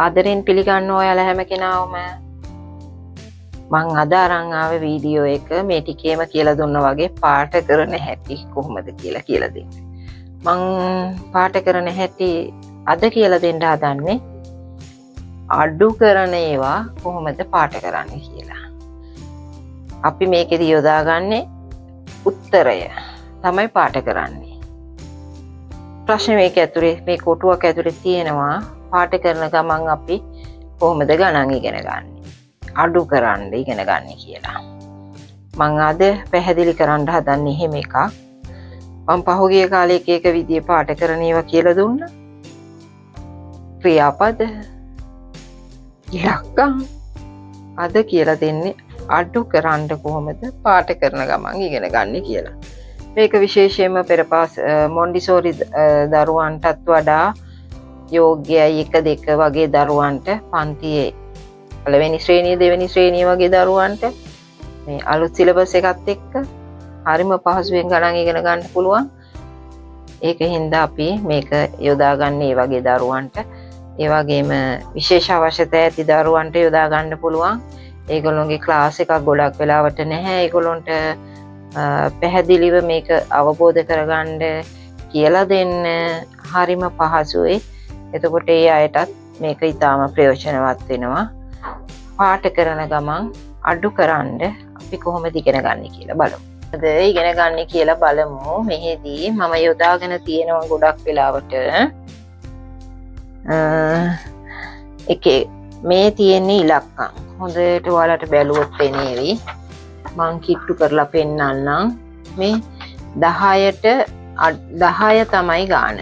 ආදරෙන් පිළිගන්න ඔයාලා හැම කෙනාම මං අද අරන් ආව වීඩියෝ එක මේ ටිකේම කියලා දුන්නා වගේ පාට කරන හැටි කොහොමද කියලා දෙන්න. මං පාට කරන හැටි අද කියලා දෙන්න හදන්නේ අඩු කරන ඒවා කොහොමද පාට කරන්නේ කියලා. අපි මේකෙදි යොදාගන්නේ උත්තරය තමයි පාට කරන්නේ. ප්‍රශ්නේ මේක ඇතුලේ මේ කොටුවක් ඇතුලේ තියෙනවා පාට කරන ගමන් අපි කොහොමද ගණන් ඉගෙන ගන්න. අඩු කරන්න ඉගෙන ගන්න කියලා. මං අද පැහැදිලි කරන්න හදන්නේ එහෙම එකක්. මම පහුගිය කාලේ එක විදිය පාට කරන ඒවා කියලා දුන්නා. ක්‍රියාපද ඉලක්කම් අද කියලා දෙන්නේ අඩු කරන්න කොහොමද පාට කරන ගමන් ඉගෙන ගන්න කියලා. මේක විශේෂයෙන්ම පෙරපාස මොන්ඩිසෝරි දරුවන්ටත් වඩා යෝග්‍යයි 1 2 වගේ දරුවන්ට පන්තියේ පළවෙනි ශ්‍රේණිය දෙවෙනි ශ්‍රේණිය වගේ දරුවන්ට මේ අලුත් සිලබස් එකත් එක්ක හරිම පහසුවෙන් ගණන් ඉගෙන ගන්න පුළුවන්. ඒකින්ද අපි මේක යොදාගන්නේ මේ වගේ දරුවන්ට. ඒ වගේම විශේෂ අවශ්‍යතා ඇති දරුවන්ට යොදා ගන්න පුළුවන්. ඒගොල්ලෝගේ ක්ලාස් එකක් ගොඩක් වෙලාවට නැහැ. ඒගොල්ලොන්ට පැහැදිලිව මේක අවබෝධ කරගන්න කියලා දෙන්න හරිම පහසුයි. එතකොට ඒ අයටත් මේක ඉතාම ප්‍රයෝජනවත් වෙනවා. පාට කරන ගමන් අඩු කරන්න අපි කොහොමද ඉගෙන ගන්න කියලා බලමු. අද ඉගෙන ගන්න කියලා බලමු. මෙහිදී මම යොදාගෙන තියෙනවා ගොඩක් වෙලාවට එකේ මේ තියෙන ඉලක්කම් හොඳට ඔයාලට බැලුවොත් පෙනේවි. මං කිට්ටු කරලා පෙන්නන්නම්. මේ 10ට 10 තමයි ගාන.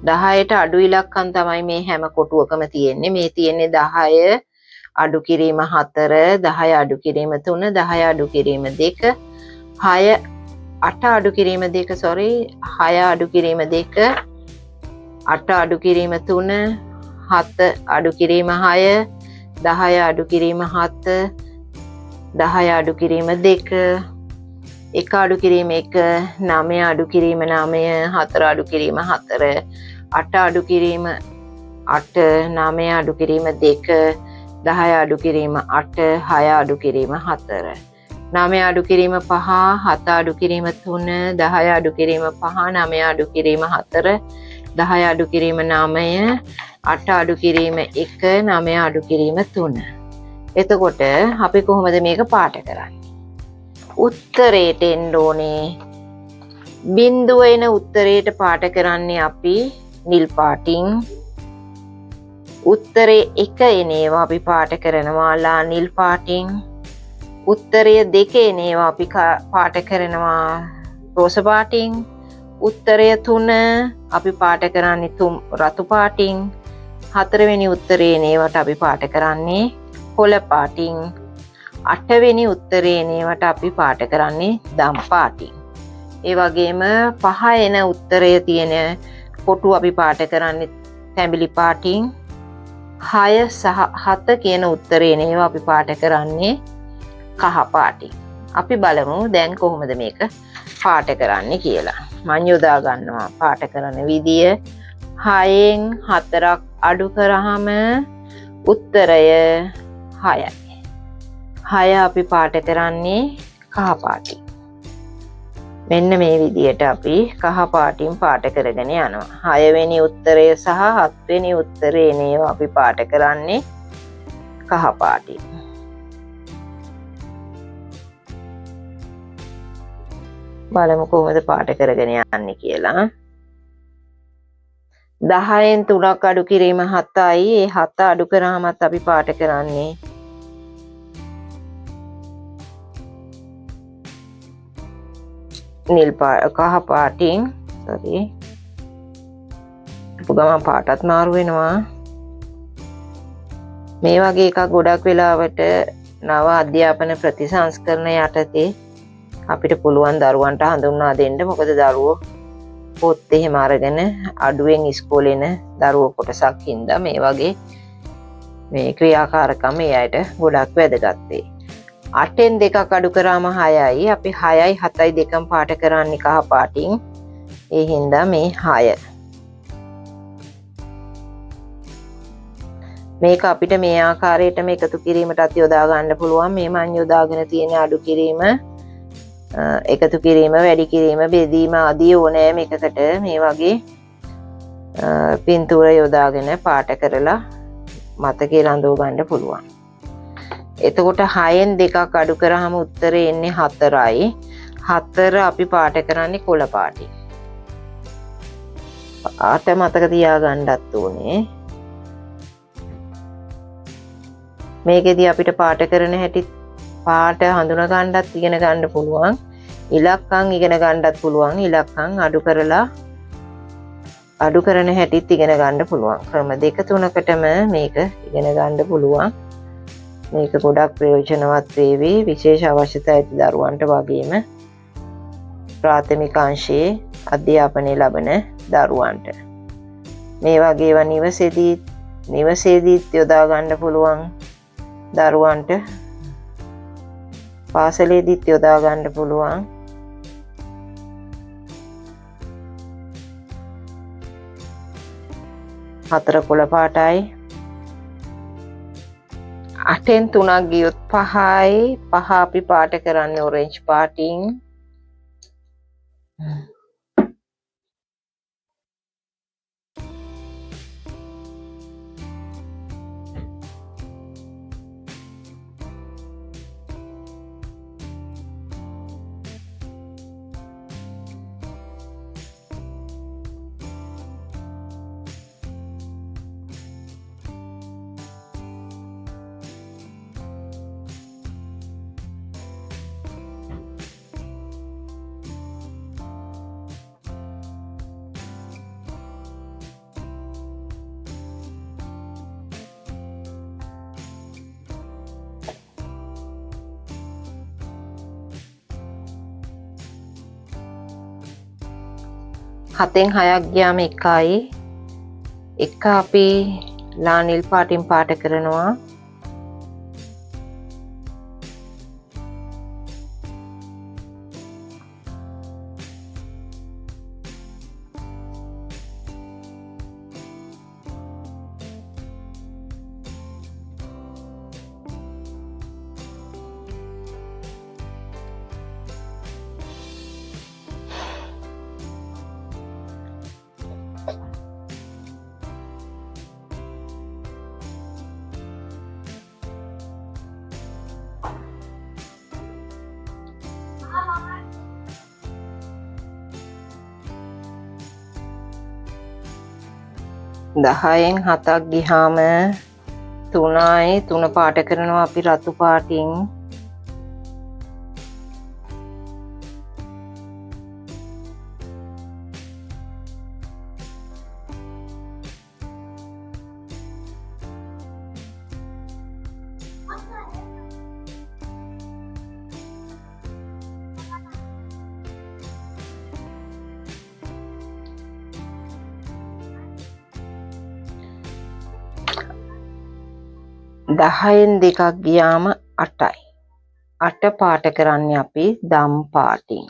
10ට අඩු ඉලක්කම් තමයි මේ හැම කොටුවකම තියෙන්නේ. මේ තියෙන්නේ 10 අඩු කිරීම 4, 10 අඩු කිරීම 3, 10 අඩු කිරීම 2, 6 8 අඩු කිරීම 2 sorry 6 අඩු කිරීම 2, 8 අඩු කිරීම 3, 7 අඩු කිරීම 6, 10 අඩු කිරීම 7, 10 අඩු කිරීම 2, 1 අඩු කිරීම 1, 9 අඩු කිරීම 9, 4 අඩු කිරීම 4, 8 අඩු කිරීම 8, 9 අඩු කිරීම 2, 10 අඩු කිරීම 8, 6 අඩු කිරීම 4, 9 අඩු කිරීම 5, 7 අඩු කිරීම 3, 10 අඩු කිරීම 5, 9 අඩු කිරීම 4, 10 අඩු කිරීම 9, 8 අඩු කිරීම 1, 9 අඩු කිරීම 3. එතකොට අපි කොහොමද මේක පාට කරන්නේ? උත්තරයට එන්න ඕනේ. බිඳුව එන උත්තරයට පාට කරන්නේ අපි නිල් පාටින්. උත්තරේ 1 එන ඒවා අපි පාට කරනවා ලා නිල් පාටින්. උත්තරය 2 එන ඒවා අපි පාට කරනවා රෝස පාටින්. උත්තරය 3 අපි පාට කරන්නේ රතු පාටින්. 4 වෙනි උත්තරේ එන ඒවට අපි පාට කරන්නේ කොළ පාටින්. 8 වෙනි උත්තරේ එන ඒවට අපි පාට කරන්නේ දම් පාටින්. ඒ වගේම 5 එන උත්තරය තියෙන කොටු අපි පාට කරන්නේ තැඹිලි පාටින්. 6 සහ 7 කියන උත්තරේ එන ඒවා අපි පාට කරන්නේ කහ පාටින්. අපි බලමු දැන් කොහොමද මේක පාට කරන්නේ කියලා. මම යොදා ගන්නවා පාට කරන විදිය. 6න් 4ක් අඩු කරාම උත්තරය 6යි. 6 අපි පාට කරන්නේ කහ පාටින්. මෙන්න මේ විදියට අපි කහ පාටින් පාට කරගෙන යනවා. 6 වෙනි උත්තරය සහ 7 වෙනි උත්තරේ නේව අපි පාට කරන්නේ කහ පාටින්. බලමු කොහොමද පාට කරගෙන යන්නේ කියලා. 10න් 3ක් අඩු කිරීම 7යි. ඒ 7 අඩු කරාමත් අපි පාට කරන්නේ කහ පාටින්. sorry. ගමන් පාටත් මාරු වෙනවා. මේ වගේ එකක් ගොඩක් වෙලාවට නව අධ්‍යාපන ප්‍රතිසංස්කරණ යටතේ අපිට පුළුවන් දරුවන්ට හඳුන්වා දෙන්න. මොකද දරුවෝ පොත් එහෙම අරගෙන අඩුවෙන් ඉස්කෝලේ එන දරුවෝ කොටසක් හින්දා මේ වගේ මේ ක්‍රියාකාරකම් මේ අයට ගොඩක් වැදගත් වෙයි. 8න් 2ක් අඩු කරාම 6යි. අපි 6යි 7යි දෙකම පාට කරන්නේ කහ පාටින්. ඒ හින්දා මේ 6. මේක අපිට මේ ආකාරයටම එකතු කිරීමටත් යොදා ගන්න පුළුවන්. මේ මම යොදාගෙන තියෙන අඩු කිරීම, එකතු කිරීම, වැඩි කිරීම, බෙදීම ආදී ඕනෑම එකකට මේ වගේ පින්තූර යොදාගෙන පාට කරලා මතකේ රඳව ගන්න පුළුවන්. එතකොට 6න් 2ක් අඩු කරාම උත්තරේ එන්නේ 4යි. 4 අපි පාට කරන්නේ කොළ පාටින්. පාට මතක තියාගන්නත් ඕනේ. මේකෙදී අපිට පාට කරන හැටි පාට හඳුනා ගන්නත් ඉගෙන ගන්න පුළුවන්. ඉලක්කම් ඉගෙන ගන්නත් පුළුවන්. ඉලක්කම් අඩු කරන හැටිත් ඉගෙන ගන්න පුළුවන්. ක්‍රම 2-3කටම මේක ඉගෙන ගන්න පුළුවන්. මේක ගොඩක් ප්‍රයෝජනවත් වේවි. විශේෂ අවශ්‍යතා ඇති දරුවන්ට වගේම ප්‍රාථමික අංශයේ අධ්‍යාපනය ලබන දරුවන්ට. මේ වගේ ඒවා නිවසේදීත් යොදා ගන්න පුළුවන් දරුවන්ට. පාසලේදීත් යොදා ගන්න පුළුවන්. හතර කොළ පාටයි. 8න් 3ක් ගියොත් 5යි. 5 අපි පාට කරන්නේ ඔරෙන්ජ් පාටින්. හතෙන් 6ක් ගියාම 1යි. 1 අපි ලා නිල් පාටින් පාට කරනවා. දහයෙන් 7ක් ගියාම 3යි. 3 පාට කරනවා අපි රතු පාටින්. දහයෙන් 2ක් ගියාම 8යි. 8 පාට කරන්නේ අපි දම් පාටින්.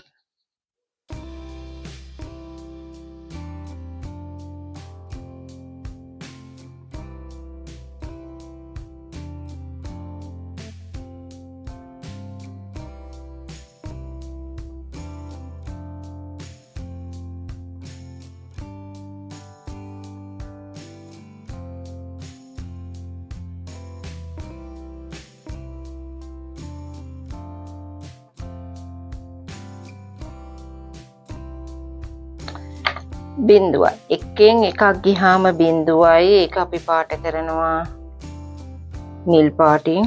බිඳුව 1න් 1ක් ගියාම බිඳුවයි. ඒක අපි පාට කරනවා නිල් පාටින්.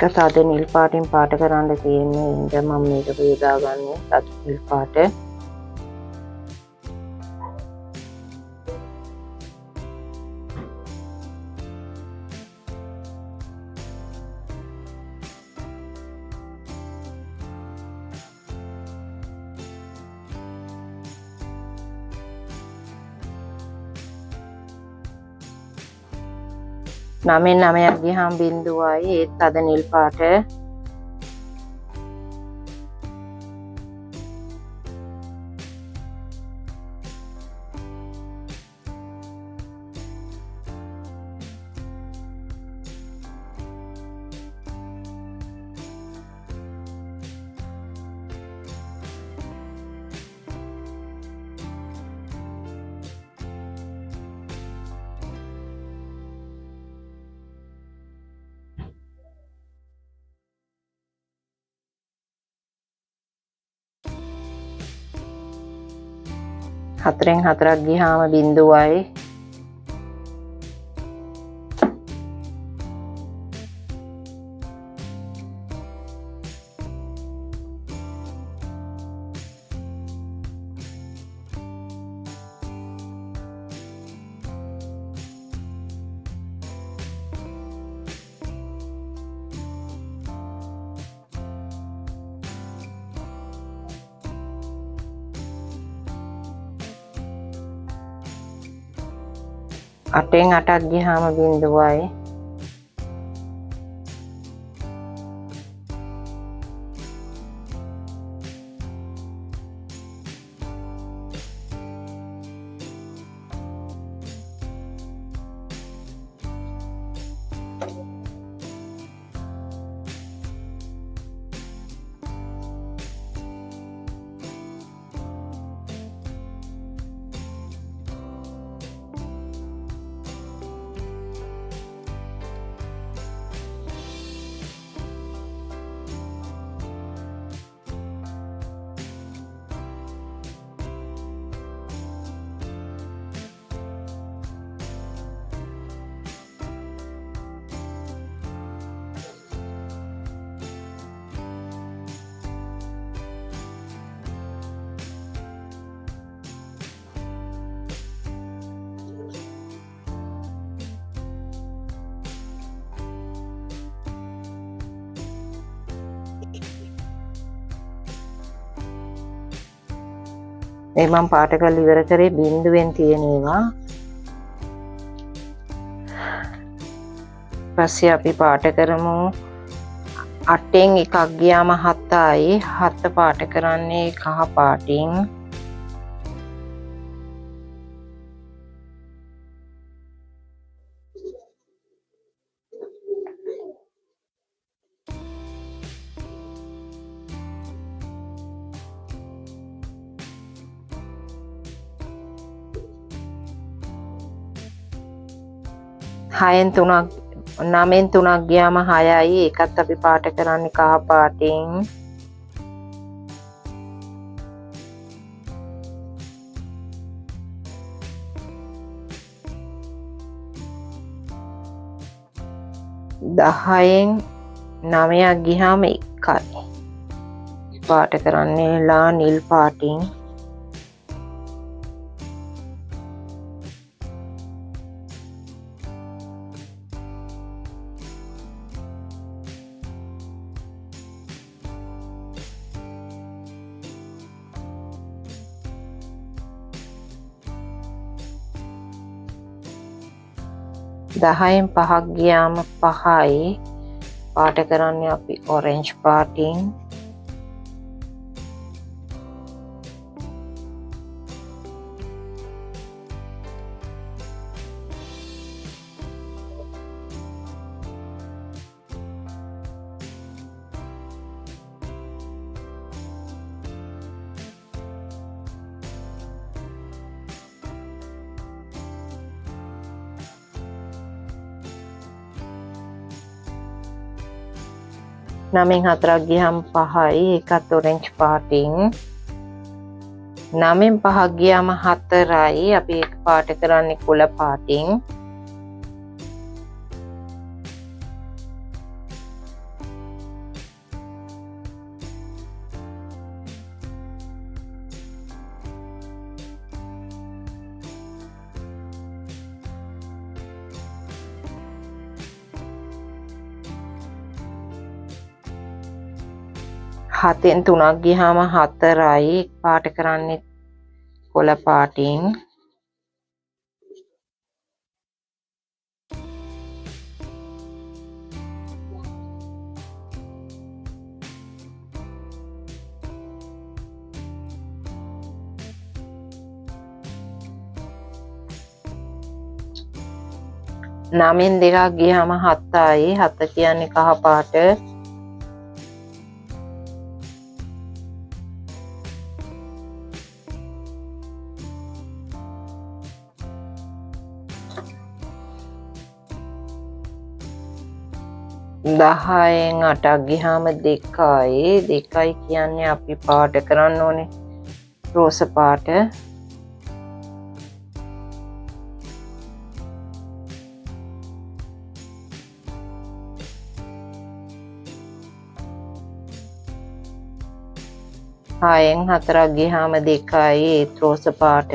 තද නිල් පාටින් පාට කරන්න තියෙන්නේ. ඉඳ මම මේක යොදාගන්නේ තද නිල් පාට. 9 9ක් ගියාම 0යි ඒත් අද නිල් පාට. හතරෙන් 4ක් ගියාම 0යි. අටෙන් 8ක් ගියාම 0යි. මේ මම පාට කරලා ඉවර කරේ බිඳුවෙන් තියෙන ඒවා. පස්සේ අපි පාට කරමු 8න් 1ක් ගියාම 7යි. 7 පාට කරන්නේ කහ පාටින්. හයෙන් 3ක් 9න් 3ක් ගියාම 6යි. ඒකත් අපි පාට කරන්නේ කහ පාටින්. දහයෙන් 9ක් ගියාම 1යි. පාට කරන්නේ ලා නිල් පාටින්. දහයෙන් 5ක් ගියාම 5යි. පාට කරන්නේ අපි ඔරෙන්ජ් පාටින්. නමෙන් 4ක් ගියාම 5යි. ඒකත් ඔරෙන්ජ් පාටින්. 9න් 5ක් ගියාම 4යි. අපි ඒක පාට කරන්නේ කොළ පාටින්. හතෙන් 3ක් ගියාම 4යි. පාට කරන්නේ කොළ පාටින්. 9න් 2ක් ගියාම 7යි. 7 කියන්නේ කහ පාට. දහයෙන් 8ක් ගියාම 2යි. 2යි කියන්නේ අපි පාට කරන්න ඕනේ රෝස පාට. හයෙන් 4ක් ගියාම 2යි ඒත් රෝස පාට.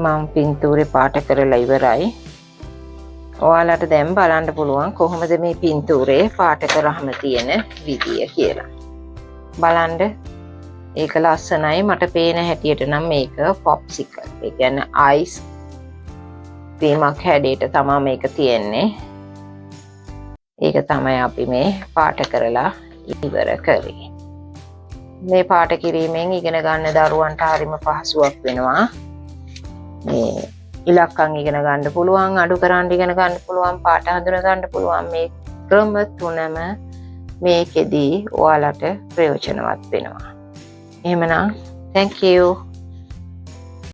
මම පින්තූරේ පාට කරලා ඉවරයි. ඔයාලට දැන් බලන්න පුළුවන් කොහොමද මේ පින්තූරේ පාට කරාම තියෙන විදිය කියලා. බලන්න ඒක ලස්සනයි. මට පේන හැටියට නම් මේක පොප්සිකල්. ඒ කියන්නේ අයිස් ක්‍රීමක් හැඩයට තමයි මේක තියෙන්නේ. ඒක තමයි අපි මේ පාට කරලා ඉවර කරේ. මේ පාට කිරීමෙන් ඉගෙන ගන්න දරුවන්ට හරිම පහසුවක් වෙනවා. මේ ඉලක්කම් ඉගෙන ගන්න පුළුවන්, අඩු කරන්න ඉගෙන ගන්න පුළුවන්, පාට හඳුනා ගන්න පුළුවන්. මේ ක්‍රම තුනම මේකෙදී ඔයාලට ප්‍රයෝජනවත් වෙනවා. එහෙමනම් thank you.